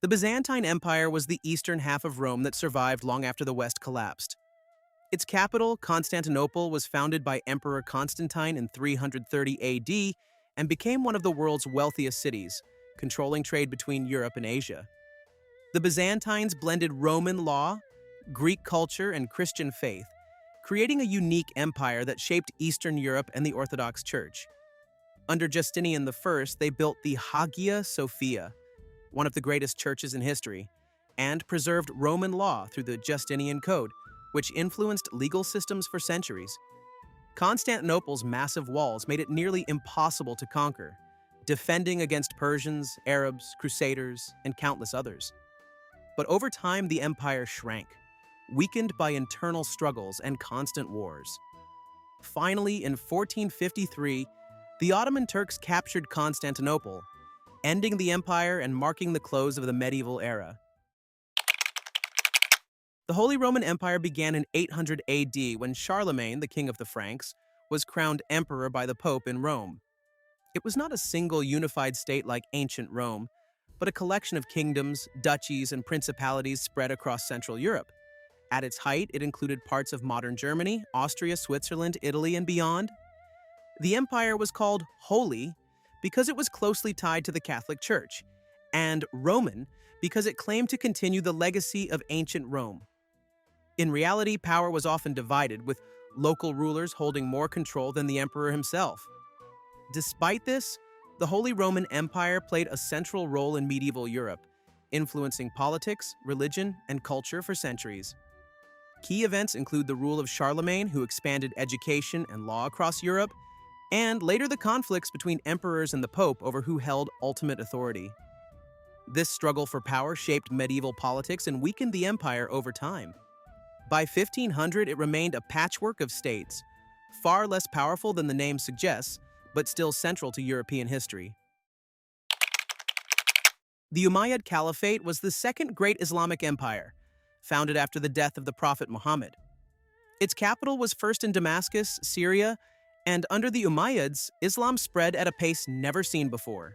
The Byzantine Empire was the eastern half of Rome that survived long after the West collapsed. Its capital, Constantinople, was founded by Emperor Constantine in 330 AD and became one of the world's wealthiest cities, controlling trade between Europe and Asia. The Byzantines blended Roman law, Greek culture, and Christian faith, creating a unique empire that shaped Eastern Europe and the Orthodox Church. Under Justinian I, they built the Hagia Sophia, one of the greatest churches in history, and preserved Roman law through the Justinian Code, which influenced legal systems for centuries. Constantinople's massive walls made it nearly impossible to conquer, defending against Persians, Arabs, Crusaders, and countless others. But over time, the empire shrank, weakened by internal struggles and constant wars. Finally, in 1453, the Ottoman Turks captured Constantinople, ending the empire and marking the close of the medieval era. The Holy Roman Empire began in 800 AD when Charlemagne, the king of the Franks, was crowned emperor by the Pope in Rome. It was not a single unified state like ancient Rome, but a collection of kingdoms, duchies, and principalities spread across Central Europe. At its height, it included parts of modern Germany, Austria, Switzerland, Italy, and beyond. The empire was called Holy because it was closely tied to the Catholic Church, and Roman because it claimed to continue the legacy of ancient Rome. In reality, power was often divided, with local rulers holding more control than the emperor himself. Despite this, the Holy Roman Empire played a central role in medieval Europe, influencing politics, religion, and culture for centuries. Key events include the rule of Charlemagne, who expanded education and law across Europe, and later the conflicts between emperors and the Pope over who held ultimate authority. This struggle for power shaped medieval politics and weakened the empire over time. By 1500, it remained a patchwork of states, far less powerful than the name suggests, but still central to European history. The Umayyad Caliphate was the second great Islamic empire, founded after the death of the Prophet Muhammad. Its capital was first in Damascus, Syria, and under the Umayyads, Islam spread at a pace never seen before.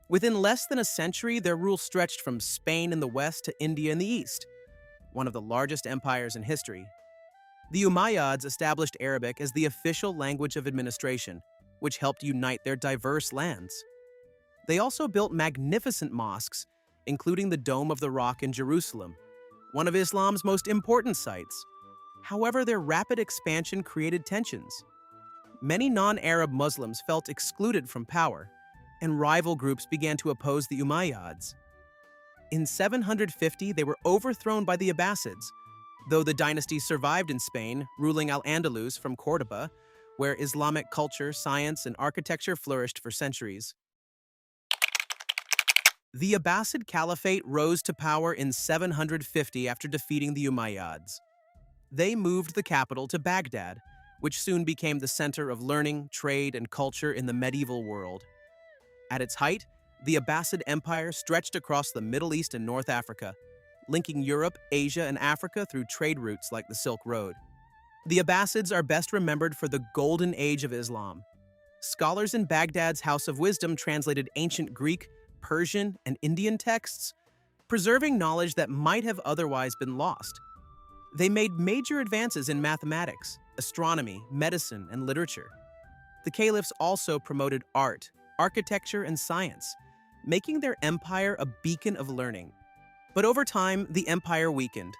Within less than a century, their rule stretched from Spain in the west to India in the east, one of the largest empires in history. The Umayyads established Arabic as the official language of administration, which helped unite their diverse lands. They also built magnificent mosques, including the Dome of the Rock in Jerusalem, one of Islam's most important sites. However, their rapid expansion created tensions. Many non-Arab Muslims felt excluded from power, and rival groups began to oppose the Umayyads. In 750, they were overthrown by the Abbasids, though the dynasty survived in Spain, ruling Al-Andalus from Córdoba, where Islamic culture, science, and architecture flourished for centuries. The Abbasid Caliphate rose to power in 750 after defeating the Umayyads. They moved the capital to Baghdad, which soon became the center of learning, trade, and culture in the medieval world. At its height, the Abbasid Empire stretched across the Middle East and North Africa, linking Europe, Asia, and Africa through trade routes like the Silk Road. The Abbasids are best remembered for the Golden Age of Islam. Scholars in Baghdad's House of Wisdom translated ancient Greek, Persian, and Indian texts, preserving knowledge that might have otherwise been lost. They made major advances in mathematics, astronomy, medicine, and literature. The caliphs also promoted art, architecture, and science, making their empire a beacon of learning. But over time, the empire weakened.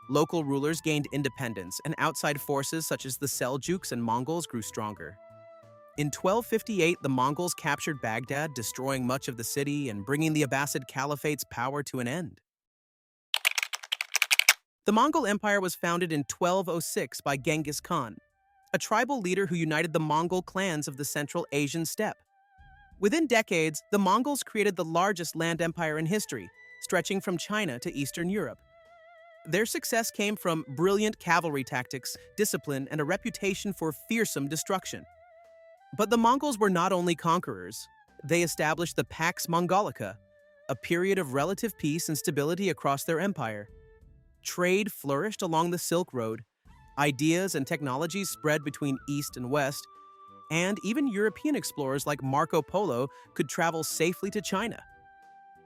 Local rulers gained independence, and outside forces such as the Seljuks and Mongols grew stronger. In 1258, the Mongols captured Baghdad, destroying much of the city and bringing the Abbasid Caliphate's power to an end. The Mongol Empire was founded in 1206 by Genghis Khan, a tribal leader who united the Mongol clans of the Central Asian steppe. Within decades, the Mongols created the largest land empire in history, stretching from China to Eastern Europe. Their success came from brilliant cavalry tactics, discipline, and a reputation for fearsome destruction. But the Mongols were not only conquerors. They established the Pax Mongolica, a period of relative peace and stability across their empire. Trade flourished along the Silk Road, ideas and technologies spread between East and West, and even European explorers like Marco Polo could travel safely to China.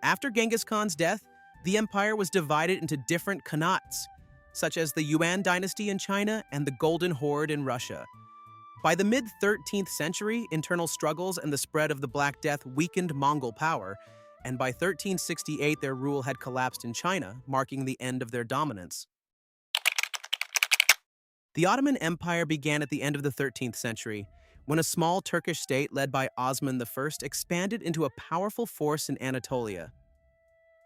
After Genghis Khan's death, The empire was divided into different khanates, such as the Yuan dynasty in China and the Golden Horde in Russia. By the mid-13th century, internal struggles and the spread of the Black Death weakened Mongol power, and by 1368 their rule had collapsed in China, marking the end of their dominance. The Ottoman Empire began at the end of the 13th century, when a small Turkish state led by Osman I expanded into a powerful force in Anatolia.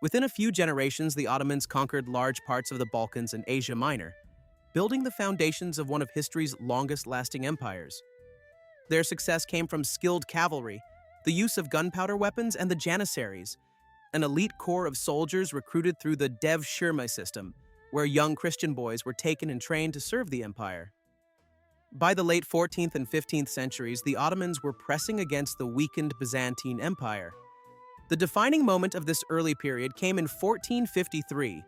Within a few generations, the Ottomans conquered large parts of the Balkans and Asia Minor, building the foundations of one of history's longest-lasting empires. Their success came from skilled cavalry, the use of gunpowder weapons, and the Janissaries, an elite corps of soldiers recruited through the Dev Shirma system, where young Christian boys were taken and trained to serve the empire. By the late 14th and 15th centuries, the Ottomans were pressing against the weakened Byzantine Empire. The defining moment of this early period came in 1453,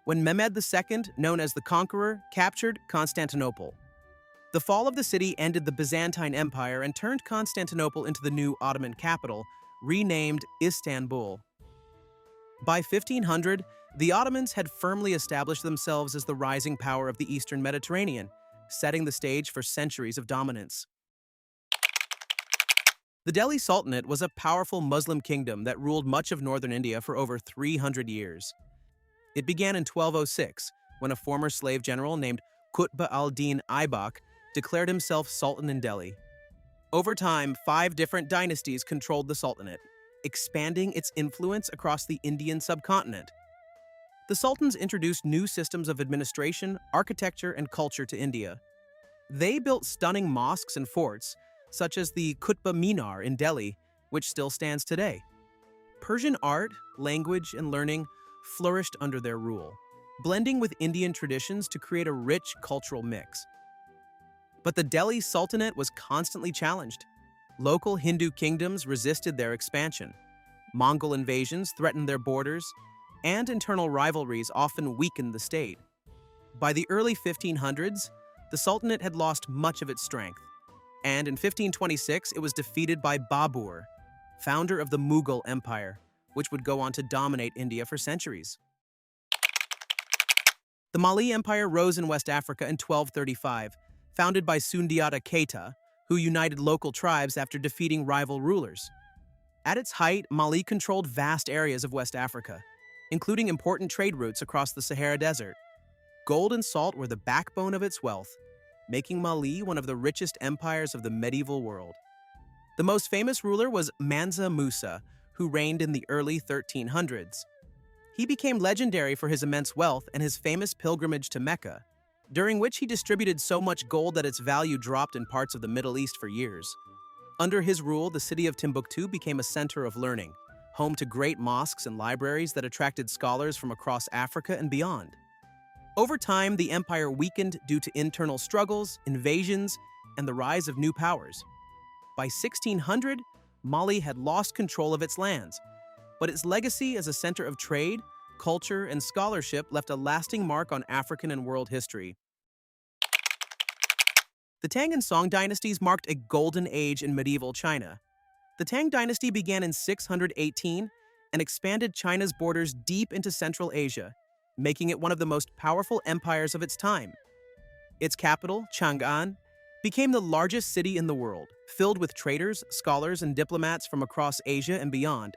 when Mehmed II, known as the Conqueror, captured Constantinople. The fall of the city ended the Byzantine Empire and turned Constantinople into the new Ottoman capital, renamed Istanbul. By 1500, the Ottomans had firmly established themselves as the rising power of the Eastern Mediterranean, setting the stage for centuries of dominance. The Delhi Sultanate was a powerful Muslim kingdom that ruled much of northern India for over 300 years. It began in 1206, when a former slave general named Qutb al-Din Aibak declared himself Sultan in Delhi. Over time, 5 different dynasties controlled the Sultanate, expanding its influence across the Indian subcontinent. The sultans introduced new systems of administration, architecture, and culture to India. They built stunning mosques and forts, such as the Qutb Minar in Delhi, which still stands today. Persian art, language, and learning flourished under their rule, blending with Indian traditions to create a rich cultural mix. But the Delhi Sultanate was constantly challenged. Local Hindu kingdoms resisted their expansion. Mongol invasions threatened their borders, and internal rivalries often weakened the state. By the early 1500s, the Sultanate had lost much of its strength, and in 1526 it was defeated by Babur, founder of the Mughal Empire, which would go on to dominate India for centuries. The Mali Empire rose in West Africa in 1235, founded by Sundiata Keita, who united local tribes after defeating rival rulers. At its height, Mali controlled vast areas of West Africa, including important trade routes across the Sahara Desert. Gold and salt were the backbone of its wealth, making Mali one of the richest empires of the medieval world. The most famous ruler was Mansa Musa, who reigned in the early 1300s. He became legendary for his immense wealth and his famous pilgrimage to Mecca, during which he distributed so much gold that its value dropped in parts of the Middle East for years. Under his rule, the city of Timbuktu became a center of learning, home to great mosques and libraries that attracted scholars from across Africa and beyond. Over time, the empire weakened due to internal struggles, invasions, and the rise of new powers. By 1600, Mali had lost control of its lands, but its legacy as a center of trade, culture, and scholarship left a lasting mark on African and world history. The Tang and Song dynasties marked a golden age in medieval China. The Tang dynasty began in 618 and expanded China's borders deep into Central Asia, making it one of the most powerful empires of its time. Its capital, Chang'an, became the largest city in the world, filled with traders, scholars, and diplomats from across Asia and beyond.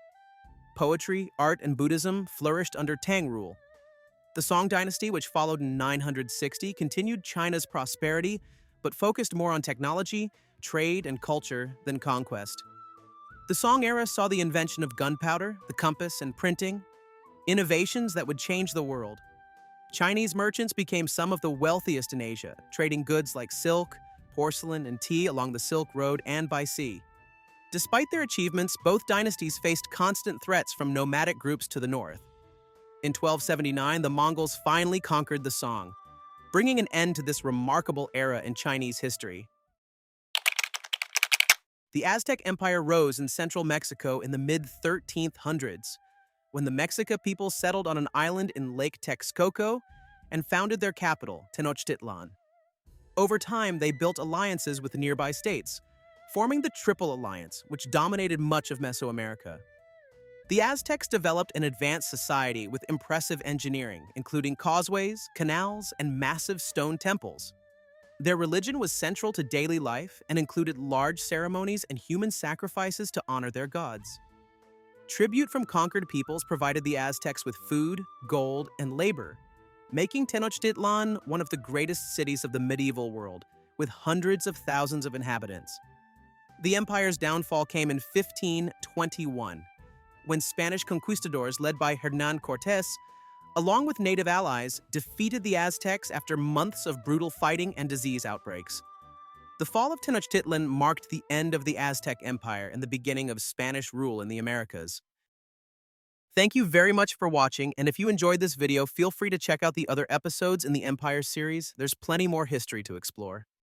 Poetry, art, and Buddhism flourished under Tang rule. The Song dynasty, which followed in 960, continued China's prosperity, but focused more on technology, trade, and culture than conquest. The Song era saw the invention of gunpowder, the compass, and printing, innovations that would change the world. Chinese merchants became some of the wealthiest in Asia, trading goods like silk, porcelain, and tea along the Silk Road and by sea. Despite their achievements, both dynasties faced constant threats from nomadic groups to the north. In 1279, the Mongols finally conquered the Song, bringing an end to this remarkable era in Chinese history. The Aztec Empire rose in central Mexico in the mid-1300s, when the Mexica people settled on an island in Lake Texcoco and founded their capital, Tenochtitlan. Over time, they built alliances with nearby states, forming the Triple Alliance, which dominated much of Mesoamerica. The Aztecs developed an advanced society with impressive engineering, including causeways, canals, and massive stone temples. Their religion was central to daily life and included large ceremonies and human sacrifices to honor their gods. Tribute from conquered peoples provided the Aztecs with food, gold, and labor, making Tenochtitlan one of the greatest cities of the medieval world, with hundreds of thousands of inhabitants. The empire's downfall came in 1521, when Spanish conquistadors led by Hernán Cortés, along with native allies, defeated the Aztecs after months of brutal fighting and disease outbreaks. The fall of Tenochtitlan marked the end of the Aztec Empire and the beginning of Spanish rule in the Americas. Thank you very much for watching, and if you enjoyed this video, feel free to check out the other episodes in the Empire series. There's plenty more history to explore.